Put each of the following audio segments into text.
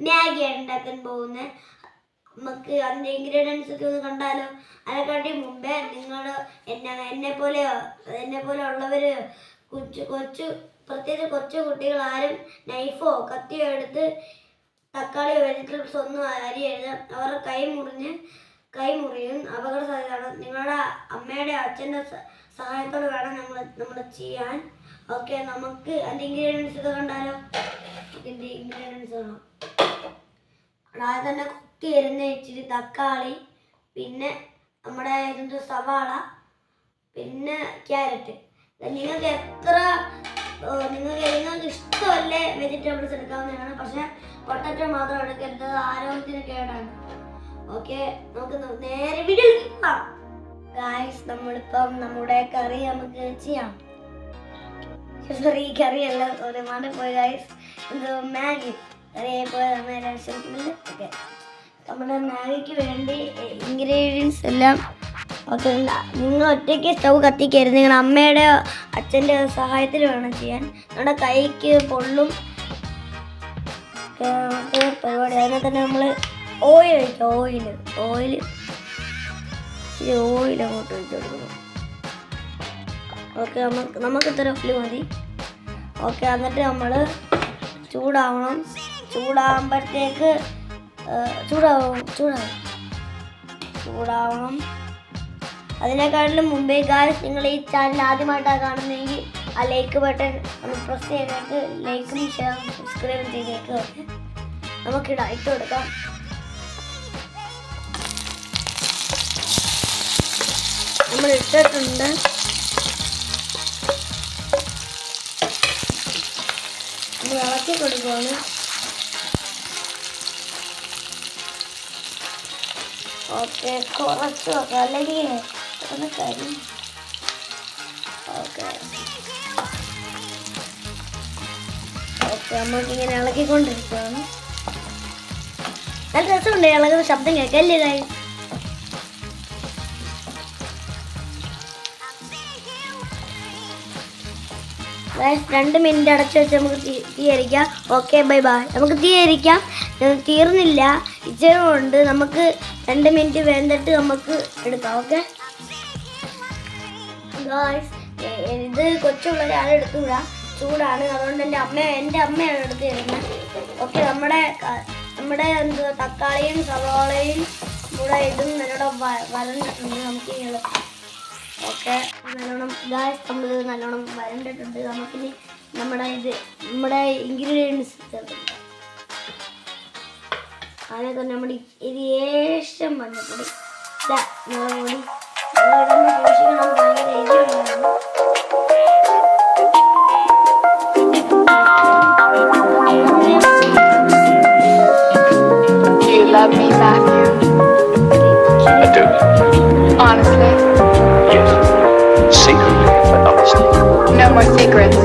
മാഗിയാണ് ഉണ്ടാക്കാൻ പോകുന്നത്. നമുക്ക് അതിൻ്റെ ഇൻഗ്രീഡിയൻസ് ഒക്കെ ഒന്ന് കണ്ടാലോ? അതിനെക്കാട്ടി മുമ്പേ നിങ്ങൾ എന്നെ പോലെ ഉള്ളവർ പ്രത്യേകിച്ച് കൊച്ചു കുട്ടികൾ ആരും നൈഫോ കത്തിയോ എടുത്ത് തക്കാളിയോ വെജിറ്റബിൾസ് ഒന്നും അരിയരുത്. അവർ കൈ മുറിയും, അപകട സാധ്യതയാണ്. നിങ്ങളുടെ അമ്മയുടെ അച്ഛൻ്റെ സഹായത്തോടെ വേണം നമ്മൾ ചെയ്യാൻ. ഓക്കെ, നമുക്ക് അതിൻ്റെ ഇൻഗ്രീഡിയൻസ് ഒക്കെ കണ്ടാലോ? ഇതിൻ്റെ ഇൻഗ്രീഡിയൻസ് കാണാം. അതായത് തന്നെ കുത്തി വരുന്ന ഇച്ചിരി തക്കാളി, പിന്നെ നമ്മുടെ ഇതിൻ്റെ സവാള, പിന്നെ ക്യാരറ്റ്. നിങ്ങൾക്ക് ഇഷ്ടമല്ലേ വെജിറ്റബിൾസ് എടുക്കാവുന്നതാണ്. പക്ഷെ പൊട്ടറ്റോ മാത്രം എടുക്കരുത്, ആരോഗ്യത്തിന് കേടാണ്. ഓക്കെ, നമുക്ക് നേരെ വീഡിയോയിലേക്ക് പോകാം. ഗായ്സ്, നമ്മളിപ്പം നമ്മുടെ കറി നമുക്ക് ചെയ്യാം. കറിയല്ല, മാറിപ്പോയി ഗായ്സ്. ഇത് മാഗി കറിയായി പോയത്. ഓക്കെ, നമ്മുടെ മാഗിക്ക് വേണ്ടി ഇൻഗ്രീഡിയൻസ് എല്ലാം ഓക്കെ. നിങ്ങൾ ഒറ്റയ്ക്ക് സ്റ്റൗ കത്തിക്കരുത്, നിങ്ങളുടെ അമ്മയുടെ അച്ഛൻ്റെ സഹായത്തിൽ വേണം ചെയ്യാൻ. നമ്മുടെ കൈക്ക് പൊള്ളും പരിപാടി. അതിനെ തന്നെ നമ്മൾ ഓയിൽ ഒഴിക്കാം. ഓയിൽ അങ്ങോട്ട് ഒഴിച്ചു കൊടുക്കണം. ഓക്കെ, നമുക്ക് ഇത്ര ഓയിൽ മതി. ഓക്കെ, എന്നിട്ട് നമ്മൾ ചൂടാകുമ്പോഴത്തേക്ക് ചൂടാവണം. അതിനെക്കാട്ടിലും മുമ്പേ ഗായ്സ്, നിങ്ങൾ ഈ ചാനൽ ആദ്യമായിട്ടാണ് കാണുന്നതെങ്കിൽ ആ ലൈക്ക് ബട്ടൺ ഒന്ന് പ്രസ് ചെയ്തേക്ക്. ലൈക്കും ഷെയറും സബ്സ്ക്രൈബും ചെയ്തേക്ക്. നമുക്കിടാം, ഇട്ട് കൊടുക്കാം. നമ്മൾ ഇട്ടിട്ടുണ്ട്. നമ്മൾ ഇളക്കി കൊടുക്കുകയാണ്. ഓക്കെ, കുറച്ച് വെക്കാം, അല്ലെങ്കിൽ ഒന്ന് കരി. ഓക്കെ, നമ്മൾക്കിങ്ങനെ ഇളക്കിക്കൊണ്ടിരിക്കുകയാണ്. നല്ല രസമുണ്ട് ഇളകുന്ന ശബ്ദം കേൾക്കല്ലേ ഗായ്സ്? ഗായ്സ്, 2 മിനിറ്റ് അടച്ചു വെച്ച് നമുക്ക് തീ അരിക്കാം. Okay, by. നമുക്ക് തീ അരിക്കാം. തീർന്നില്ല, ഇച്ചിരി നമുക്ക് 2 മിനിറ്റ് വെന്തിട്ട് നമുക്ക് എടുക്കാം. ഓക്കെ ഗായ്സ്, ഇത് കൊച്ചുള്ളവരെ ആരും എടുത്തുകൂടാ, ചൂടാണ്. അതുകൊണ്ട് എൻ്റെ അമ്മയാണ് എടുത്ത് തരുന്നത്. ഓക്കെ, നമ്മുടെ തക്കാളിയും സവാളയും കൂടെ ഇതും നല്ലോണം വരണ്ടിട്ടുണ്ട്. നമുക്ക് ഇളക്കാം. ഓക്കെ, നല്ലോണം ഗായ്സ്, നമ്മളിത് നല്ലോണം വരണ്ടിട്ടുണ്ട്. നമുക്കിനി നമ്മുടെ ഇൻഗ്രീഡിയൻസ് ചേർക്കണം. അതിനെ തന്നെ നമ്മുടെ ലേശം മഞ്ഞപ്പൊടി, മുളക് പൊടി സൂക്ഷിക്കണം. ഭയങ്കര എരിവുള്ളതാണ്. Do you love me, Matthew? I do. Honestly? Yes. Secretly, but honestly. No more secrets.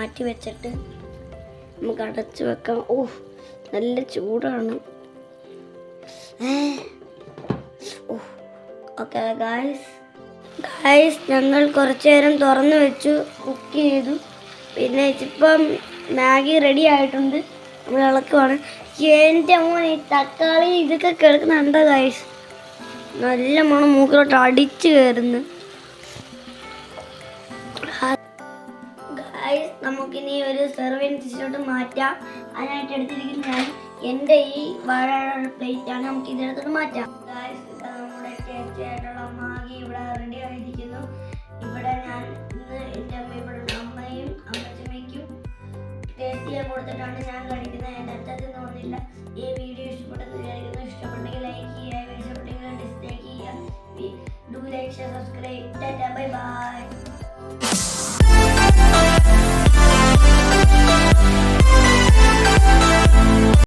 മാറ്റി വെച്ചിട്ട് നമുക്ക് അടച്ചു വെക്കാം. ഓ നല്ല ചൂടാണ്. ഓക്കെ ഗായ്സ് ഞങ്ങൾ കുറച്ച് നേരം തുറന്ന് വെച്ചു, കുക്ക് ചെയ്തു. പിന്നെ ഇപ്പം മാഗി റെഡി ആയിട്ടുണ്ട്, നമ്മൾ ഇളക്കുവാണ്. എൻ്റെ മോൻ ഈ തക്കാളി ഇതൊക്കെ കിടക്കുന്നുണ്ടോ ഗായ്സ്? നല്ല മണം മൂക്കിലോട്ട് അടിച്ച് കയറുന്നു. ഗായ്സ് നമുക്കിനി ഒരു സെർവിങ് ഡിഷിലോട്ട് മാറ്റാം. അതിനായിട്ട് എടുത്തിരിക്കുന്ന ഞാൻ എൻ്റെ ഈ വാഴ പ്ലേറ്റാണ്, നമുക്ക് ഇതിനകത്തോട്ട് മാറ്റാം. ഗായ്സ് നമ്മുടെ ടേസ്റ്റി ആയിട്ടുള്ള മാഗി ഇവിടെ റെഡി ആയിരിക്കുന്നു. ഇവിടെ ഞാൻ ഇന്ന് എൻ്റെ ഇവിടെ അമ്മയും അമ്മച്ചമ്മയ്ക്കും ടേസ്റ്റ് ചെയ്യാൻ കൊടുത്തിട്ടാണ് ഞാൻ കഴിക്കുന്നത്. എൻ്റെ അച്ഛൻ തോന്നില്ല. ഈ വീഡിയോ ഇഷ്ടപ്പെട്ടെന്ന് വിചാരിക്കുന്നു. ഇഷ്ടപ്പെട്ടെങ്കിൽ ലൈക്ക് ചെയ്യുക, ഇഷ്ടപ്പെട്ടെങ്കിൽ ഡിസ്ലൈക്ക് ചെയ്യുക. Do like, share, subscribe. Bye bye.